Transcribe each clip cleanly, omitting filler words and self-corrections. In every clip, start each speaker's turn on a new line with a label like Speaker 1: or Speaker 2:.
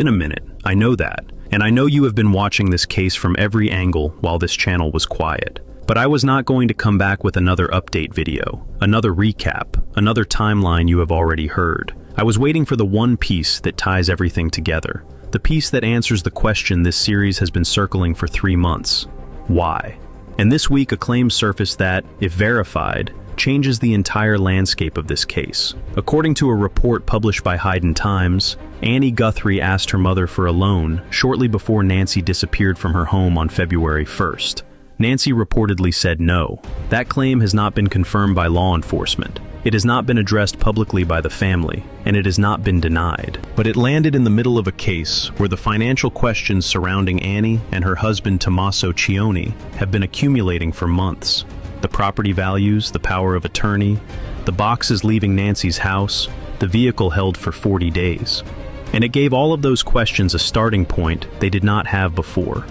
Speaker 1: In a minute, I know that, and I know you have been watching this case from every angle while this channel was quiet. But I was not going to come back with another update video, another recap, another timeline you have already heard. I was waiting for the one piece that ties everything together, the piece that answers the question this series has been circling for 3 months. Why? And this week a claim surfaced that, if verified, changes the entire landscape of this case. According to a report published by Hayden Times, Annie Guthrie asked her mother for a loan shortly before Nancy disappeared from her home on February 1st. Nancy reportedly said no. That claim has not been confirmed by law enforcement. It has not been addressed publicly by the family, and it has not been denied. But it landed in the middle of a case where the financial questions surrounding Annie and her husband Tommaso Cioni have been accumulating for months. The property values, the power of attorney, the boxes leaving Nancy's house, the vehicle held for 40 days. And it gave all of those questions a starting point they did not have before.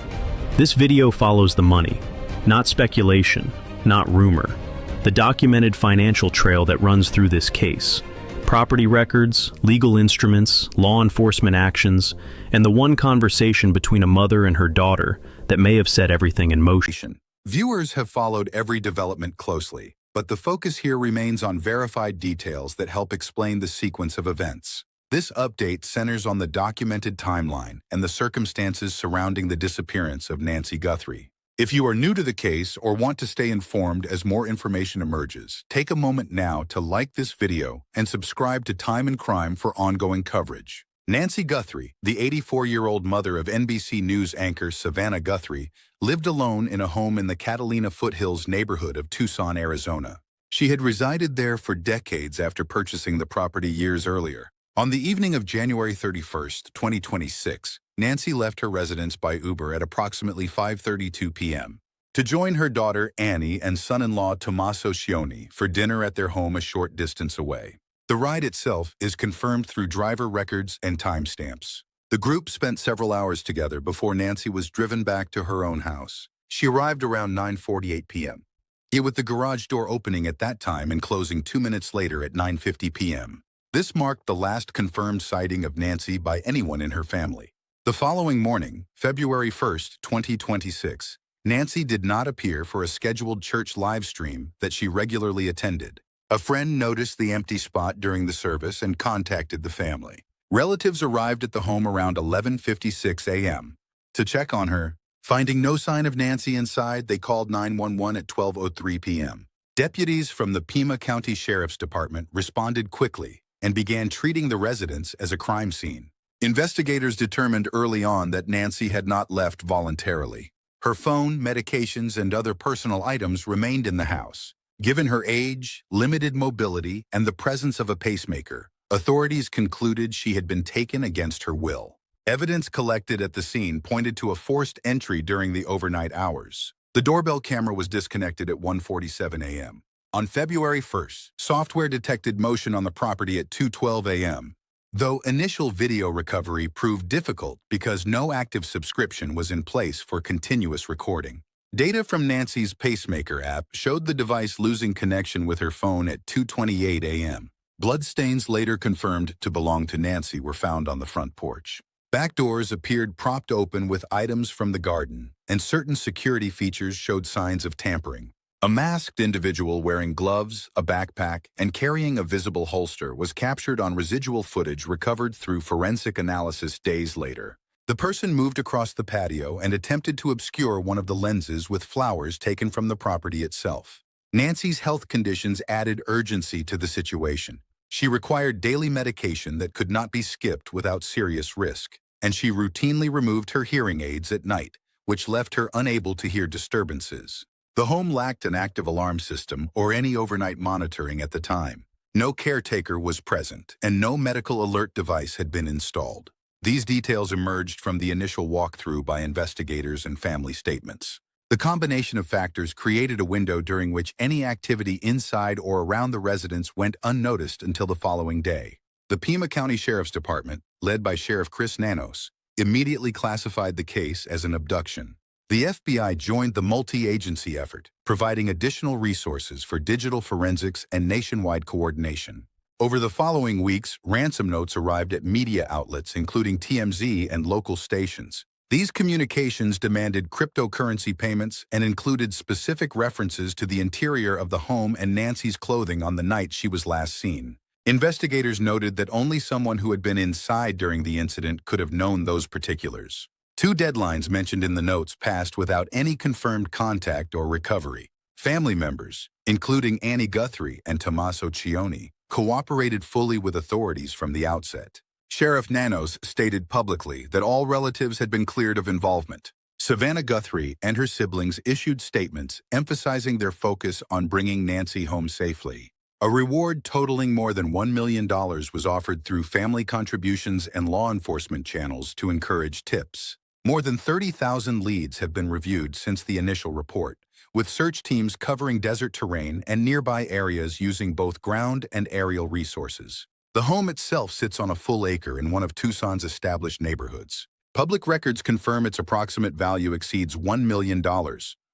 Speaker 1: This video follows the money, not speculation, not rumor. The documented financial trail that runs through this case. Property records, legal instruments, law enforcement actions, and the one conversation between a mother and her daughter that may have set everything in motion.
Speaker 2: Viewers have followed every development closely, but the focus here remains on verified details that help explain the sequence of events. This update centers on the documented timeline and the circumstances surrounding the disappearance of Nancy Guthrie. If you are new to the case or want to stay informed as more information emerges, take a moment now to like this video and subscribe to Time and Crime for ongoing coverage. Nancy Guthrie, the 84-year-old mother of NBC News anchor Savannah Guthrie, lived alone in a home in the Catalina Foothills neighborhood of Tucson, Arizona. She had resided there for decades after purchasing the property years earlier. On the evening of January 31, 2026, Nancy left her residence by Uber at approximately 5:32 p.m. to join her daughter Annie and son-in-law Tommaso Cioni for dinner at their home a short distance away. The ride itself is confirmed through driver records and timestamps. The group spent several hours together before Nancy was driven back to her own house. She arrived around 9:48 p.m., with the garage door opening at that time and closing 2 minutes later at 9:50 p.m. This marked the last confirmed sighting of Nancy by anyone in her family. The following morning, February 1, 2026, Nancy did not appear for a scheduled church live stream that she regularly attended. A friend noticed the empty spot during the service and contacted the family. Relatives arrived at the home around 11:56 a.m. to check on her. Finding no sign of Nancy inside, they called 911 at 12:03 p.m. Deputies from the Pima County Sheriff's Department responded quickly and began treating the residence as a crime scene. Investigators determined early on that Nancy had not left voluntarily. Her phone, medications, and other personal items remained in the house. Given her age, limited mobility, and the presence of a pacemaker, authorities concluded she had been taken against her will. Evidence collected at the scene pointed to a forced entry during the overnight hours. The doorbell camera was disconnected at 1:47 a.m. On February 1st, software detected motion on the property at 2:12 a.m., though initial video recovery proved difficult because no active subscription was in place for continuous recording. Data from Nancy's pacemaker app showed the device losing connection with her phone at 2:28 a.m. Bloodstains later confirmed to belong to Nancy were found on the front porch. Back doors appeared propped open with items from the garden, and certain security features showed signs of tampering. A masked individual wearing gloves, a backpack, and carrying a visible holster was captured on residual footage recovered through forensic analysis days later. The person moved across the patio and attempted to obscure one of the lenses with flowers taken from the property itself. Nancy's health conditions added urgency to the situation. She required daily medication that could not be skipped without serious risk, and she routinely removed her hearing aids at night, which left her unable to hear disturbances. The home lacked an active alarm system or any overnight monitoring at the time. No caretaker was present, and no medical alert device had been installed. These details emerged from the initial walkthrough by investigators and family statements. The combination of factors created a window during which any activity inside or around the residence went unnoticed until the following day. The Pima County Sheriff's Department, led by Sheriff Chris Nanos, immediately classified the case as an abduction. The FBI joined the multi-agency effort, providing additional resources for digital forensics and nationwide coordination. Over the following weeks, ransom notes arrived at media outlets including TMZ and local stations. These communications demanded cryptocurrency payments and included specific references to the interior of the home and Nancy's clothing on the night she was last seen. Investigators noted that only someone who had been inside during the incident could have known those particulars. 2 deadlines mentioned in the notes passed without any confirmed contact or recovery. Family members, including Annie Guthrie and Tommaso Cioni, cooperated fully with authorities from the outset. Sheriff Nanos stated publicly that all relatives had been cleared of involvement. Savannah Guthrie and her siblings issued statements emphasizing their focus on bringing Nancy home safely. A reward totaling more than $1 million was offered through family contributions and law enforcement channels to encourage tips. More than 30,000 leads have been reviewed since the initial report, with search teams covering desert terrain and nearby areas using both ground and aerial resources. The home itself sits on a full acre in one of Tucson's established neighborhoods. Public records confirm its approximate value exceeds $1 million,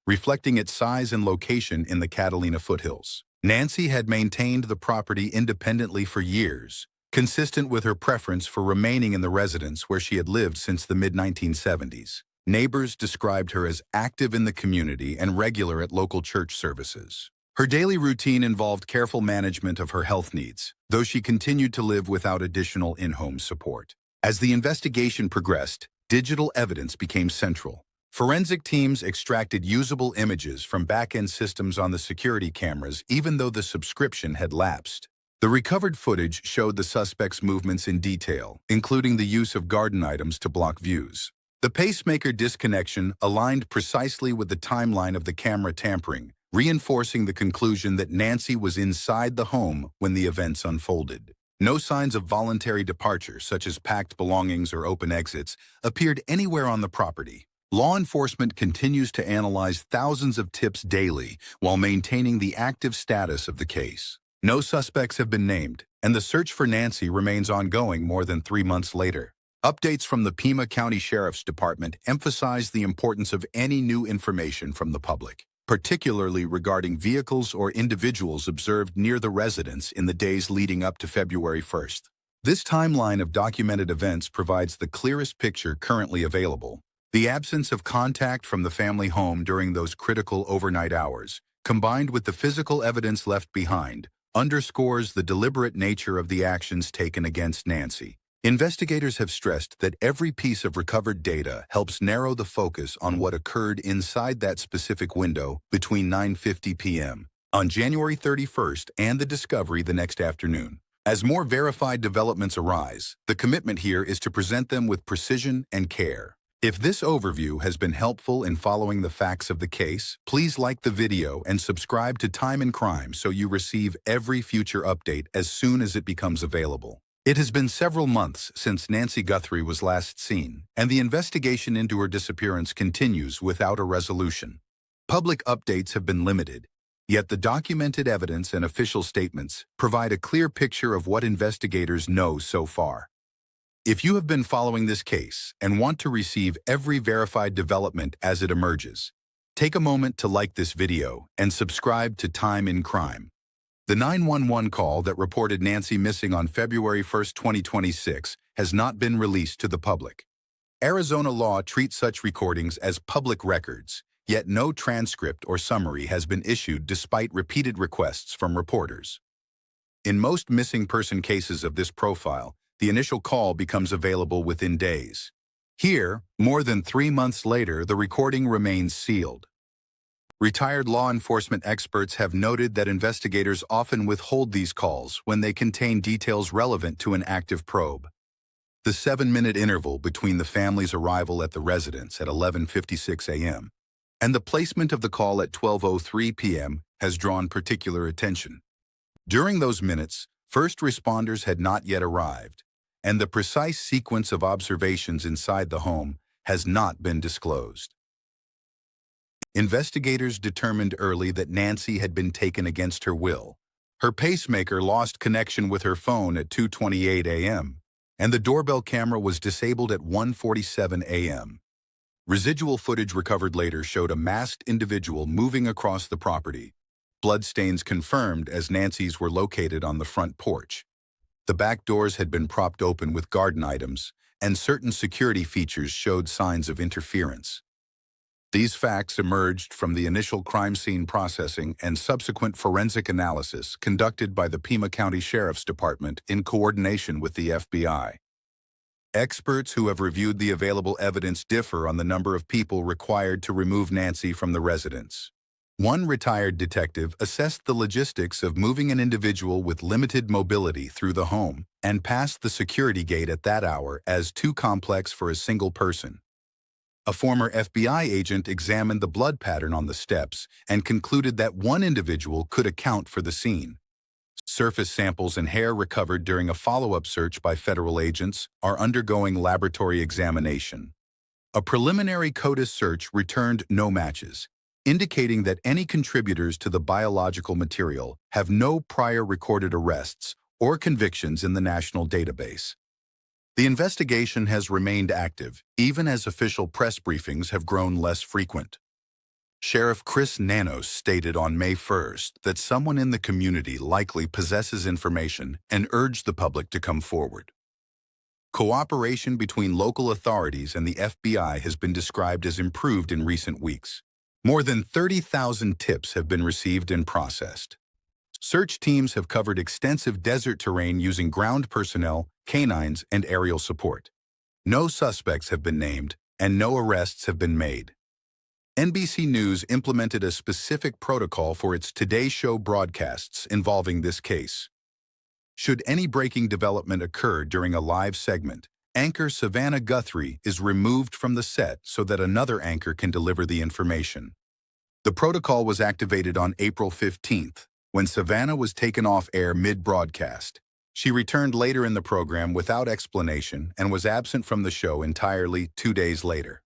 Speaker 2: reflecting its size and location in the Catalina foothills. Nancy had maintained the property independently for years, consistent with her preference for remaining in the residence where she had lived since the mid-1970s. Neighbors described her as active in the community and regular at local church services. Her daily routine involved careful management of her health needs, though she continued to live without additional in-home support. As the investigation progressed, digital evidence became central. Forensic teams extracted usable images from back-end systems on the security cameras even though the subscription had lapsed. The recovered footage showed the suspect's movements in detail, including the use of garden items to block views. The pacemaker disconnection aligned precisely with the timeline of the camera tampering, reinforcing the conclusion that Nancy was inside the home when the events unfolded. No signs of voluntary departure, such as packed belongings or open exits, appeared anywhere on the property. Law enforcement continues to analyze thousands of tips daily while maintaining the active status of the case. No suspects have been named, and the search for Nancy remains ongoing more than 3 months later. Updates from the Pima County Sheriff's Department emphasize the importance of any new information from the public, particularly regarding vehicles or individuals observed near the residence in the days leading up to February 1st. This timeline of documented events provides the clearest picture currently available. The absence of contact from the family home during those critical overnight hours, combined with the physical evidence left behind, underscores the deliberate nature of the actions taken against Nancy. Investigators have stressed that every piece of recovered data helps narrow the focus on what occurred inside that specific window between 9:50 p.m. on January 31st and the discovery the next afternoon. As more verified developments arise, the commitment here is to present them with precision and care. If this overview has been helpful in following the facts of the case, please like the video and subscribe to Time and Crime so you receive every future update as soon as it becomes available. It has been several months since Nancy Guthrie was last seen, and the investigation into her disappearance continues without a resolution. Public updates have been limited, yet the documented evidence and official statements provide a clear picture of what investigators know so far. If you have been following this case and want to receive every verified development as it emerges, take a moment to like this video and subscribe to Time in Crime. The 911 call that reported Nancy missing on February 1, 2026 has not been released to the public. Arizona law treats such recordings as public records, yet no transcript or summary has been issued despite repeated requests from reporters. In most missing person cases of this profile, the initial call becomes available within days. Here, more than 3 months later, the recording remains sealed. Retired law enforcement experts have noted that investigators often withhold these calls when they contain details relevant to an active probe. The 7-minute interval between the family's arrival at the residence at 11:56 a.m. and the placement of the call at 12:03 p.m. has drawn particular attention. During those minutes, first responders had not yet arrived, and the precise sequence of observations inside the home has not been disclosed. Investigators determined early that Nancy had been taken against her will. Her pacemaker lost connection with her phone at 2:28 a.m., and the doorbell camera was disabled at 1:47 a.m. Residual footage recovered later showed a masked individual moving across the property. Bloodstains confirmed as Nancy's were located on the front porch. The back doors had been propped open with garden items, and certain security features showed signs of interference. These facts emerged from the initial crime scene processing and subsequent forensic analysis conducted by the Pima County Sheriff's Department in coordination with the FBI. Experts who have reviewed the available evidence differ on the number of people required to remove Nancy from the residence. One retired detective assessed the logistics of moving an individual with limited mobility through the home and passed the security gate at that hour as too complex for a single person. A former FBI agent examined the blood pattern on the steps and concluded that one individual could account for the scene. Surface samples and hair recovered during a follow-up search by federal agents are undergoing laboratory examination. A preliminary CODIS search returned no matches, indicating that any contributors to the biological material have no prior recorded arrests or convictions in the national database. The investigation has remained active, even as official press briefings have grown less frequent. Sheriff Chris Nanos stated on May 1st that someone in the community likely possesses information and urged the public to come forward. Cooperation between local authorities and the FBI has been described as improved in recent weeks. More than 30,000 tips have been received and processed. Search teams have covered extensive desert terrain using ground personnel, canines, and aerial support. No suspects have been named, and no arrests have been made. NBC News implemented a specific protocol for its Today Show broadcasts involving this case. Should any breaking development occur during a live segment, anchor Savannah Guthrie is removed from the set so that another anchor can deliver the information. The protocol was activated on April 15th, when Savannah was taken off air mid-broadcast. She returned later in the program without explanation and was absent from the show entirely 2 days later.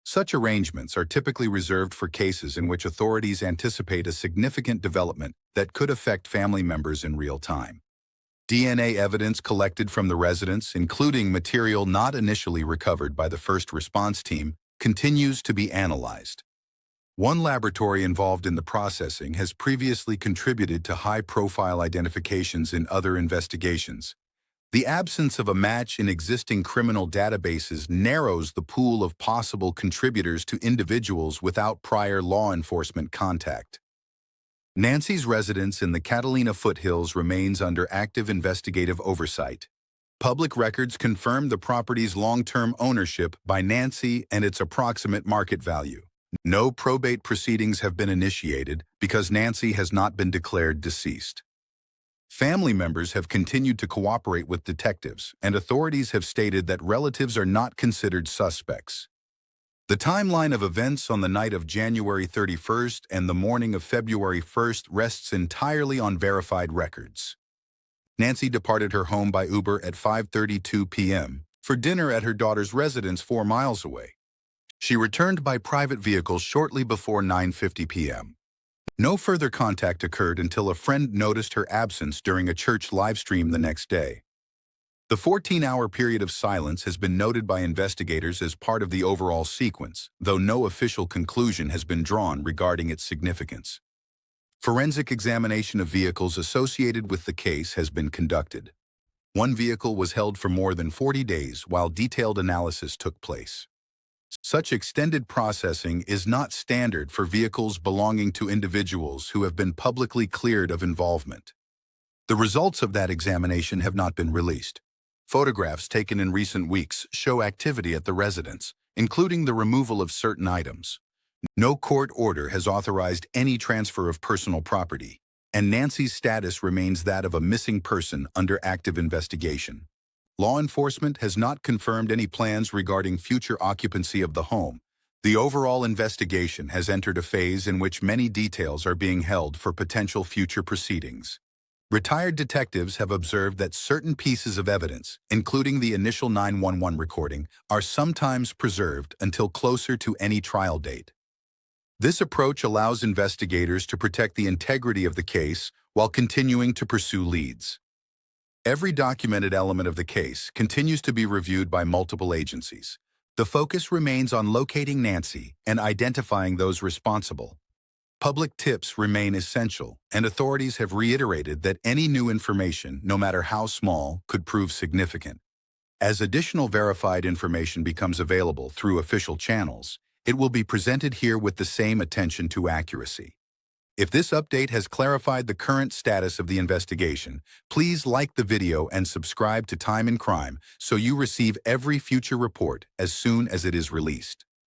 Speaker 2: Such arrangements are typically reserved for cases in which authorities anticipate a significant development that could affect family members in real time. DNA evidence collected from the residence, including material not initially recovered by the first response team, continues to be analyzed. One laboratory involved in the processing has previously contributed to high-profile identifications in other investigations. The absence of a match in existing criminal databases narrows the pool of possible contributors to individuals without prior law enforcement contact. Nancy's residence in the Catalina foothills remains under active investigative oversight. Public records confirm the property's long-term ownership by Nancy and its approximate market value. No probate proceedings have been initiated because Nancy has not been declared deceased. Family members have continued to cooperate with detectives, and authorities have stated that relatives are not considered suspects. The timeline of events on the night of January 31st and the morning of February 1st rests entirely on verified records. Nancy departed her home by Uber at 5:32 p.m. for dinner at her daughter's residence 4 miles away. She returned by private vehicle shortly before 9:50 p.m. No further contact occurred until a friend noticed her absence during a church livestream the next day. The 14-hour period of silence has been noted by investigators as part of the overall sequence, though no official conclusion has been drawn regarding its significance. Forensic examination of vehicles associated with the case has been conducted. One vehicle was held for more than 40 days while detailed analysis took place. Such extended processing is not standard for vehicles belonging to individuals who have been publicly cleared of involvement. The results of that examination have not been released. Photographs taken in recent weeks show activity at the residence, including the removal of certain items. No court order has authorized any transfer of personal property, and Nancy's status remains that of a missing person under active investigation. Law enforcement has not confirmed any plans regarding future occupancy of the home. The overall investigation has entered a phase in which many details are being held for potential future proceedings. Retired detectives have observed that certain pieces of evidence, including the initial 911 recording, are sometimes preserved until closer to any trial date. This approach allows investigators to protect the integrity of the case while continuing to pursue leads. Every documented element of the case continues to be reviewed by multiple agencies. The focus remains on locating Nancy and identifying those responsible. Public tips remain essential, and authorities have reiterated that any new information, no matter how small, could prove significant. As additional verified information becomes available through official channels, it will be presented here with the same attention to accuracy. If this update has clarified the current status of the investigation, please like the video and subscribe to Time and Crime so you receive every future report as soon as it is released.